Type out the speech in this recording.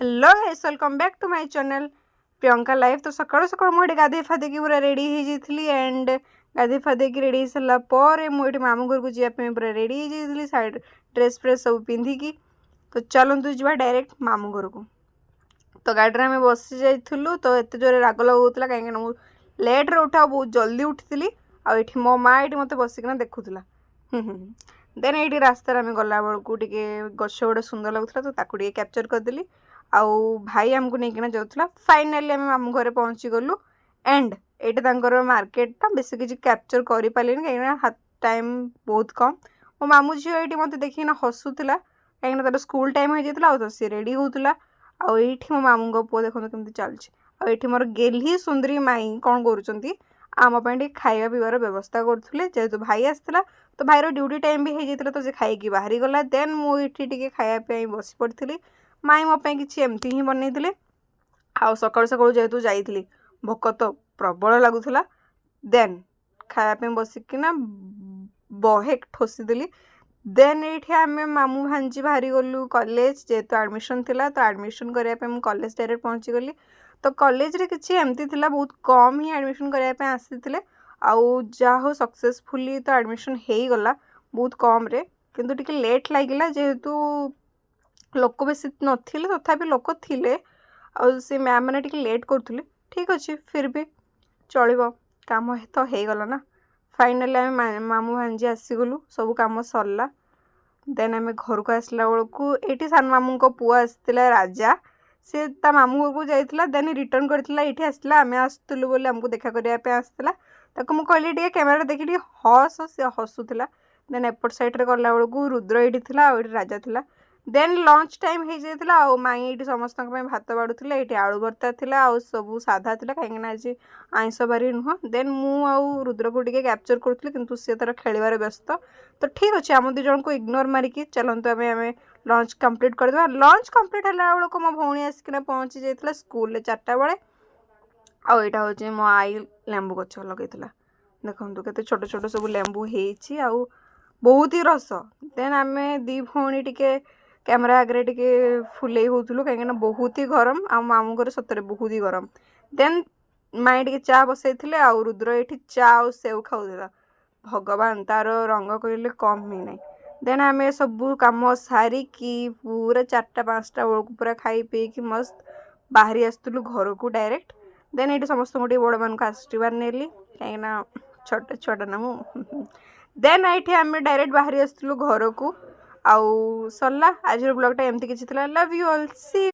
Hello guys, welcome back to my channel Priyanka life. तो सकाळु सकाळु मुझे गाधे फाधे पूरा रेडी हो जाइली एंड गाधे फाधे रेडी सारा पर मुझे मामू घर को जावाई पूरा रेडी हो जाइली साइड ड्रेस फ्रेस सब पिंधिकी। तो चलतु जा डायरेक्ट मामू घर को। तो गाड़ी में बसी जाइलु तो एत जोरे राग लगुला कहीं लेट्रे उठा बहुत जल्दी उठी आठी मो माँ ये मत बसिकना देखुला। देन ये रास्तार आम गला बेलू टे गछ गुड़ा सुंदर लगुला तो ताकू कैप्चर करदेली। आउ भाई आमको नहीं जाऊला। फाइनाली आम मामू घरे पहुँची गलु एंड ये मार्केटा बेस किसी कैप्चर कर पारे कहीं हाथ टाइम बहुत कम। मो मामू झील ये मत देखना हसुला कहीं तार स्कूल टाइम हो जाता तो सी रेडी होता। आई मो मामू पुओ देखो केमती चलती। मोर गेली सुंदरी माई कौन कर आमपाई खाଇବା पीबार व्यवस्था करुले जेहेतु भाई आसला तो भाईर ड्यूटी टाइम भी हो जाता तो खाई बाहरी गला। देन मुझे खायापी बसी पड़ी माई मो कि एमती ही बनई आउ सका सका जेहेतु जाइली भोक तो प्रबल लगुला। देन खायापी बसिकिना बहे ठोसीदेली। देन ये आम मामू भांजी बाहरी गलु कॉलेज जेहेतु एडमिशन थिला तो एडमिशन करने कॉलेज डायरेक्ट पहुँची गली। तो कॉलेज रे किसी एमती थिला बहुत कम ही एडमिशन करने आसी आउ जा हो सक्सेसफुली तो एडमिशन हो गला बहुत कम रे किंतु टिके लेट लगिला जेहेतु लोक बेसी नथिले तथापि लोक थिले आ से मैम मैंने टिके लेट करुले। ठीक अच्छे फिर भी चलो काम तो हो गला ना। फाइनाली आम मामू भांजी आसीगलु सब कम सरला। देन आम घर को आसला बेलू ये सान मामू को पुआ आसला राजा सी ता मामू घर को जाइला। देन रिटर्न करथिला ये आसला आम आसलु बोली आमको देखा करने आसला ताको मु कहली टे कैमेरा देखी हस सी हसुला। देन एपट साइड गला बेलू रुद्र ये राजा थिला। देन लंच टाइम हो जाता आ माई ये समस्त भात बाड़ूले ये आलू भर्ता थिला आ सब साधा थिला कहीं आज आइंस बारी नुह। देन मु रुद्र को टे कैप्चर करुली किंतु सी तार खेलबार व्यस्त। तो ठीक अच्छे आम दु जन को इग्नोर मारिकी चलतु आम लंच कंप्लीट करदे। लंच कंप्लीट है बेलू मो भौणी आसिकिना पहुँची जाइला स्कूल 4टा बेले। आईटा हूँ मो आई लेंबू गछ लगे देखो के छोट छोट सब लेंबू हो बहुत ही रस। देन आम दी भौणी टिके कैमेरा आगे टिके फुले होलु कहीं बहुत ही गरम आ मामू घर सतरे बहुत ही गरम। देन माई टे चा बसई आउ रुद्र ये चा आ सेव खाऊला। भगवान तार रंग कहले कम ही ना। देन आम सब कम सारिकी पूरा 4टा 5टा बेलू पूरा खाई पीकी मस्त बाहरी आसलु घर को डायरेक्ट। देन ये समस्त बड़ मान को आशीर्वाद नेली कहीं छोट छुआटा ना मु। देन ये आम डायरेक्ट बाहरी आसलु घर को आउ सरला। आज ब्लॉगटा एमती किसी लव यू ऑल सी।